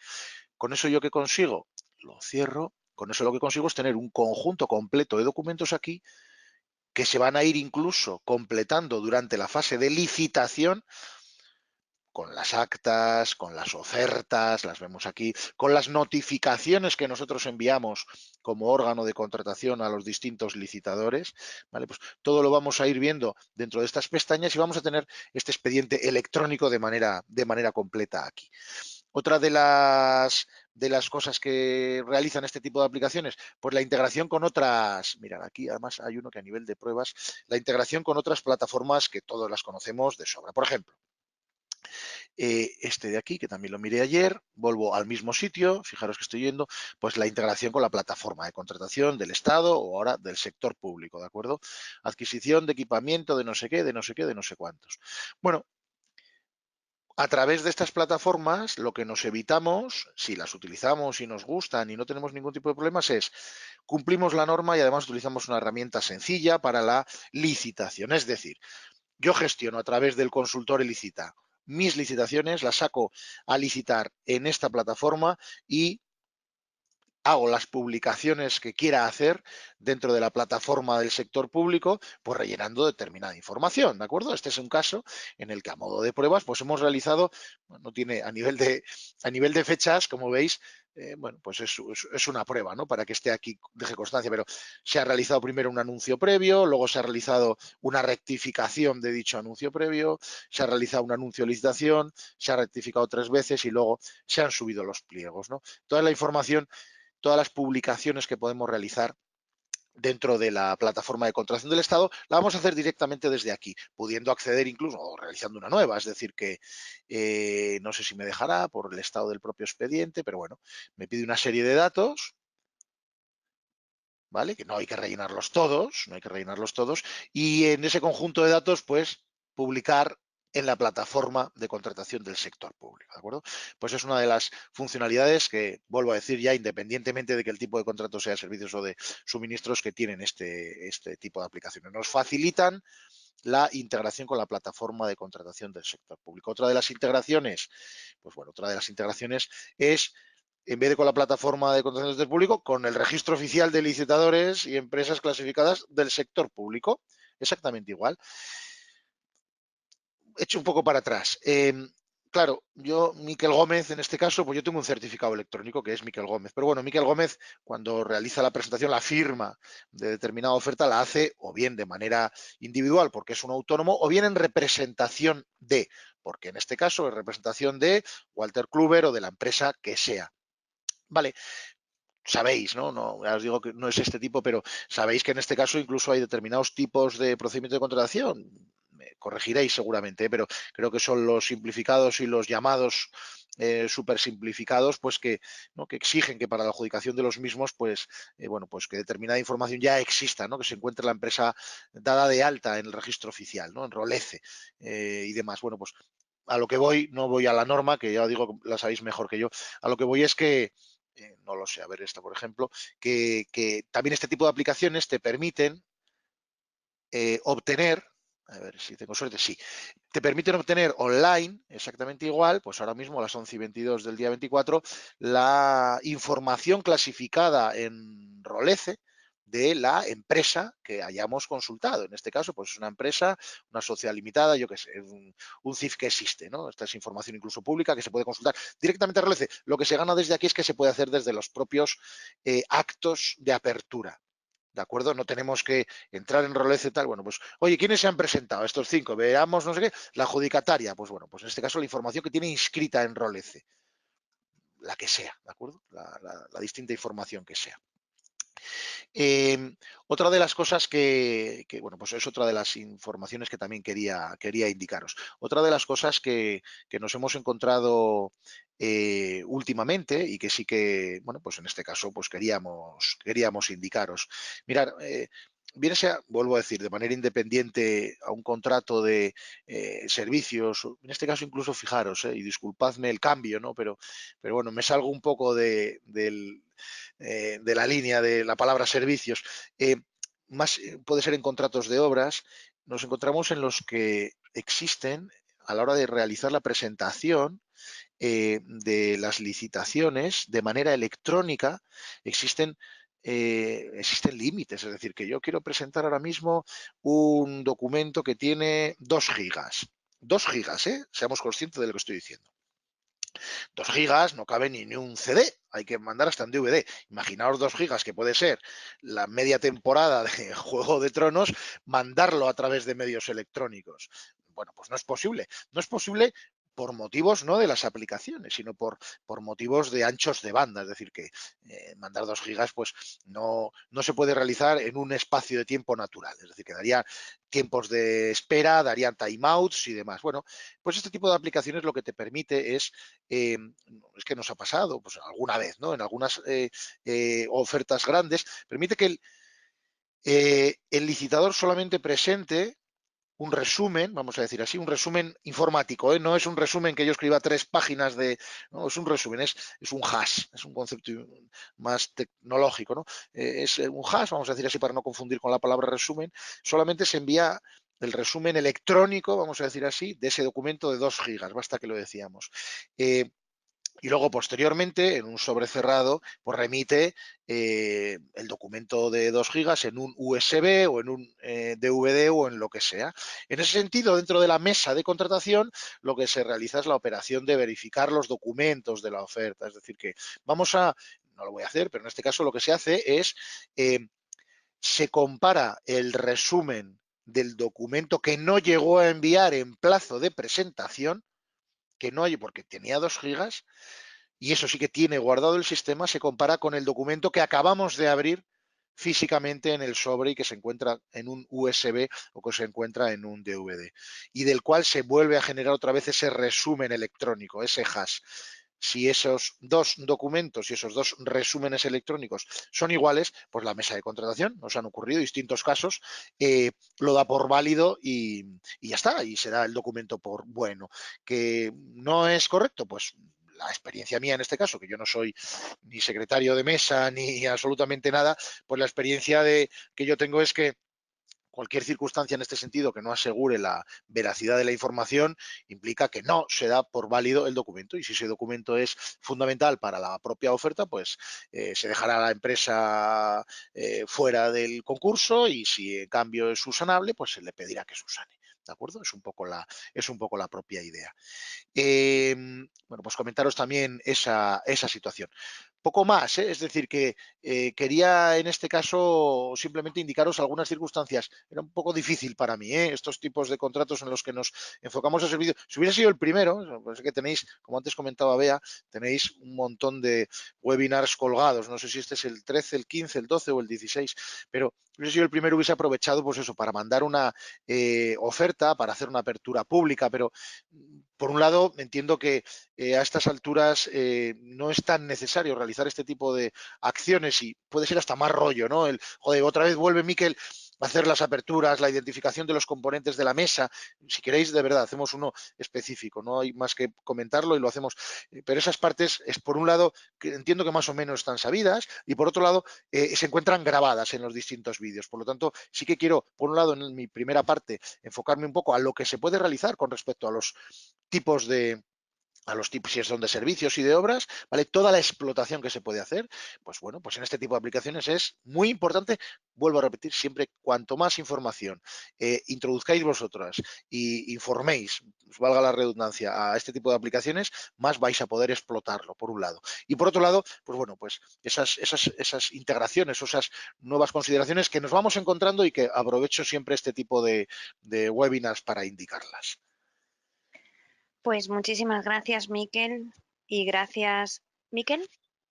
Con eso yo qué consigo, lo cierro, con eso lo que consigo es tener un conjunto completo de documentos aquí que se van a ir incluso completando durante la fase de licitación con las actas, con las ofertas, las vemos aquí, con las notificaciones que nosotros enviamos como órgano de contratación a los distintos licitadores, ¿vale? Pues todo lo vamos a ir viendo dentro de estas pestañas y vamos a tener este expediente electrónico de manera completa aquí. Otra de las cosas que realizan este tipo de aplicaciones, pues la integración con otras, mirad, aquí además hay uno que a nivel de pruebas, la integración con otras plataformas que todos las conocemos de sobra. Por ejemplo, este de aquí, que también lo miré ayer, vuelvo al mismo sitio, fijaros que estoy yendo, pues la integración con la plataforma de contratación del Estado o ahora del sector público, ¿de acuerdo? Adquisición de equipamiento de no sé qué, de no sé qué, de no sé cuántos. Bueno, a través de estas plataformas, lo que nos evitamos, si las utilizamos y nos gustan y no tenemos ningún tipo de problemas, es cumplimos la norma y además utilizamos una herramienta sencilla para la licitación. Es decir, yo gestiono a través del consultor Licita mis licitaciones, las saco a licitar en esta plataforma y hago las publicaciones que quiera hacer dentro de la plataforma del sector público, pues rellenando determinada información, ¿de acuerdo? Este es un caso en el que a modo de pruebas, pues hemos realizado, no tiene a nivel de fechas, como veis, bueno, pues es una prueba, ¿no? Para que esté aquí, deje constancia, pero se ha realizado primero un anuncio previo, luego se ha realizado una rectificación de dicho anuncio previo, se ha realizado un anuncio de licitación, se ha rectificado 3 veces y luego se han subido los pliegos, ¿no? Toda la información, todas las publicaciones que podemos realizar dentro de la plataforma de contratación del Estado, la vamos a hacer directamente desde aquí, pudiendo acceder incluso o realizando una nueva, es decir que no sé si me dejará por el estado del propio expediente, pero bueno, me pide una serie de datos, ¿vale? Que no hay que rellenarlos todos, y en ese conjunto de datos, pues, publicar en la plataforma de contratación del sector público, ¿de acuerdo? Pues es una de las funcionalidades que, vuelvo a decir ya, independientemente de que el tipo de contrato sea de servicios o de suministros, que tienen este tipo de aplicaciones. Nos facilitan la integración con la plataforma de contratación del sector público. Otra de las integraciones, pues bueno, es en vez de con la plataforma de contratación del público, con el registro oficial de licitadores y empresas clasificadas del sector público. Exactamente igual. Echo un poco para atrás. Claro, yo, Miquel Gómez, en este caso, pues yo tengo un certificado electrónico que es Miquel Gómez. Pero bueno, Miquel Gómez, cuando realiza la presentación, la firma de determinada oferta, la hace o bien de manera individual, porque es un autónomo, o bien en representación de, porque en este caso es representación de Walter Kluber o de la empresa que sea. Vale, sabéis, ¿no? No, ya os digo que no es este tipo, pero sabéis que en este caso incluso hay determinados tipos de procedimiento de contratación. Me corregiréis seguramente, pero creo que son los simplificados y los llamados súper simplificados, pues que, ¿no?, que exigen que para la adjudicación de los mismos, pues, bueno, pues que determinada información ya exista, ¿no? Que se encuentre la empresa dada de alta en el registro oficial, ¿no? En ROLECE y demás. Bueno, pues a lo que voy, no voy a la norma, que ya digo, la sabéis mejor que yo, a lo que voy es que no lo sé, a ver esta por ejemplo, que también este tipo de aplicaciones te permiten obtener, a ver si tengo suerte, sí, te permiten obtener online, exactamente igual, pues ahora mismo a las 11:22 del día 24, la información clasificada en ROLECE de la empresa que hayamos consultado. En este caso, pues es una empresa, una sociedad limitada, yo qué sé, un CIF que existe, ¿no? Esta es información incluso pública que se puede consultar directamente a ROLECE. Lo que se gana desde aquí es que se puede hacer desde los propios actos de apertura. ¿De acuerdo? No tenemos que entrar en ROLECE y tal. Bueno, pues, oye, ¿quiénes se han presentado? Estos 5, veamos, no sé qué, la adjudicataria. Pues bueno, pues en este caso la información que tiene inscrita en ROLECE, la que sea, ¿de acuerdo? La distinta información que sea. Otra de las cosas bueno, pues es otra de las informaciones que también quería indicaros. Otra de las cosas que nos hemos encontrado últimamente y que sí que, bueno, pues en este caso pues queríamos indicaros. Mirad, viene sea, vuelvo a decir, de manera independiente a un contrato de servicios, en este caso incluso fijaros, y disculpadme el cambio, ¿no? Pero bueno, me salgo un poco de la línea de la palabra servicios. Más puede ser en contratos de obras, nos encontramos en los que existen a la hora de realizar la presentación de las licitaciones de manera electrónica, existen límites, es decir, que yo quiero presentar ahora mismo un documento que tiene 2 gigas. 2 gigas, seamos conscientes de lo que estoy diciendo. 2 gigas no cabe ni un CD, hay que mandar hasta en DVD. Imaginaos 2 gigas, que puede ser la media temporada de Juego de Tronos, mandarlo a través de medios electrónicos. Bueno, pues no es posible. No es posible por motivos no de las aplicaciones, sino por motivos de anchos de banda. Es decir, que mandar 2 gigas pues no se puede realizar en un espacio de tiempo natural. Es decir, que daría tiempos de espera, darían timeouts y demás. Bueno, pues este tipo de aplicaciones lo que te permite es que nos ha pasado pues alguna vez, ¿no? En algunas ofertas grandes, permite que el licitador solamente presente un resumen, vamos a decir así, un resumen informático, ¿eh? No es un resumen que yo escriba 3 páginas de, no, es un resumen, es un hash, es un concepto más tecnológico, ¿no? Es un hash, vamos a decir así para no confundir con la palabra resumen, solamente se envía el resumen electrónico, vamos a decir así, de ese documento de 2 gigas, basta que lo decíamos. Y luego, posteriormente, en un sobre cerrado, pues remite el documento de 2 gigas en un USB o en un DVD o en lo que sea. En ese sentido, dentro de la mesa de contratación, lo que se realiza es la operación de verificar los documentos de la oferta. Es decir, que no lo voy a hacer, pero en este caso lo que se hace es, se compara el resumen del documento que no llegó a enviar en plazo de presentación, que no hay porque tenía 2 gigas, y eso sí que tiene guardado el sistema, se compara con el documento que acabamos de abrir físicamente en el sobre y que se encuentra en un USB o que se encuentra en un DVD, y del cual se vuelve a generar otra vez ese resumen electrónico, ese hash. Si esos 2 documentos y esos 2 resúmenes electrónicos son iguales, pues la mesa de contratación, nos han ocurrido distintos casos, lo da por válido y ya está, y se da el documento por bueno. ¿Que no es correcto? Pues la experiencia mía en este caso, que yo no soy ni secretario de mesa ni absolutamente nada, pues la experiencia que yo tengo es que cualquier circunstancia en este sentido que no asegure la veracidad de la información implica que no se da por válido el documento, y si ese documento es fundamental para la propia oferta, pues se dejará a la empresa fuera del concurso, y si en cambio es subsanable, pues se le pedirá que subsane. ¿De acuerdo? Es un poco la propia idea. Bueno, pues comentaros también esa situación. Poco más, es decir, que quería en este caso simplemente indicaros algunas circunstancias. Era un poco difícil para mí, estos tipos de contratos en los que nos enfocamos a servicio. Si hubiera sido el primero, pues que tenéis, como antes comentaba Bea, tenéis un montón de webinars colgados. No sé si este es el 13, el 15, el 12 o el 16, pero si hubiera sido el primero hubiese aprovechado pues eso, para mandar una oferta, para hacer una apertura pública, pero por un lado entiendo que a estas alturas no es tan necesario realizar este tipo de acciones, y puede ser hasta más rollo, ¿no? Joder, otra vez vuelve Miquel a hacer las aperturas, la identificación de los componentes de la mesa. Si queréis, de verdad, hacemos uno específico, no hay más que comentarlo y lo hacemos. Pero esas partes, es por un lado, que entiendo que más o menos están sabidas, y por otro lado, se encuentran grabadas en los distintos vídeos. Por lo tanto, sí que quiero, por un lado, en mi primera parte, enfocarme un poco a lo que se puede realizar con respecto a los tipos de si son de servicios y de obras, ¿vale? Toda la explotación que se puede hacer, pues bueno, pues en este tipo de aplicaciones es muy importante, vuelvo a repetir, siempre cuanto más información introduzcáis vosotras y informéis, valga la redundancia, a este tipo de aplicaciones, más vais a poder explotarlo, por un lado. Y por otro lado, pues bueno, pues esas integraciones o esas nuevas consideraciones que nos vamos encontrando, y que aprovecho siempre este tipo de webinars para indicarlas. Pues muchísimas gracias, Miquel, y gracias, Miquel.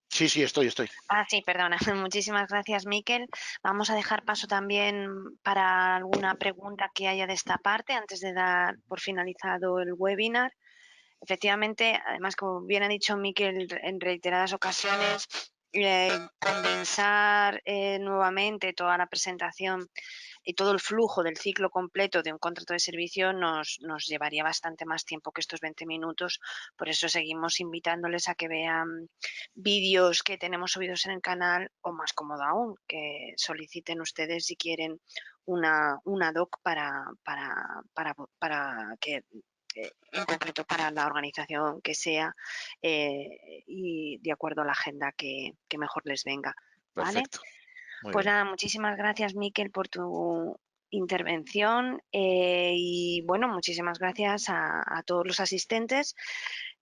Sí, estoy. Sí, perdona. Muchísimas gracias, Miquel. Vamos a dejar paso también para alguna pregunta que haya de esta parte antes de dar por finalizado el webinar. Efectivamente, además, como bien ha dicho Miquel en reiteradas ocasiones, condensar nuevamente toda la presentación y todo el flujo del ciclo completo de un contrato de servicio nos llevaría bastante más tiempo que estos 20 minutos. Por eso seguimos invitándoles a que vean vídeos que tenemos subidos en el canal, o más cómodo aún, que soliciten ustedes si quieren una doc para que en concreto para la organización que sea y de acuerdo a la agenda que mejor les venga. ¿Vale? Perfecto. Muy Pues bien. nada, muchísimas gracias, Miquel, por tu intervención y bueno, muchísimas gracias a todos los asistentes.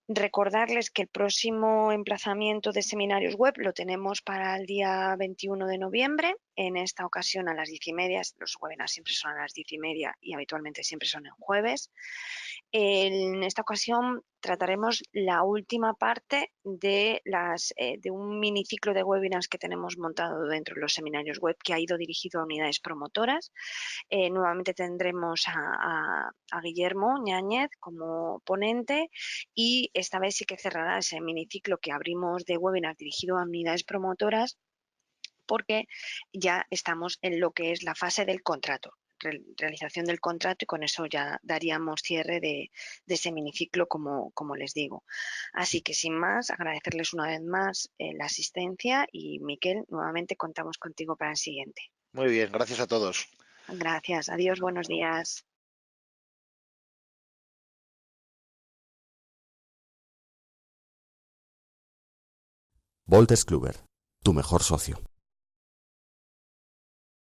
Recordarles que el próximo emplazamiento de seminarios web lo tenemos para el día 21 de noviembre, en esta ocasión a las 10:30, los webinars siempre son a las 10:30 y habitualmente siempre son en jueves. En esta ocasión trataremos la última parte de un miniciclo de webinars que tenemos montado dentro de los seminarios web, que ha ido dirigido a unidades promotoras. Nuevamente tendremos a Guillermo Ñáñez como ponente, y esta vez sí que cerrará ese miniciclo que abrimos de webinars dirigido a unidades promotoras, porque ya estamos en lo que es la fase del contrato, realización del contrato, y con eso ya daríamos cierre de ese miniciclo, como les digo. Así que sin más, agradecerles una vez más la asistencia, y Miquel, nuevamente contamos contigo para el siguiente. Muy bien, gracias a todos. Gracias, adiós, buenos días. Wolters Kluwer, tu mejor socio.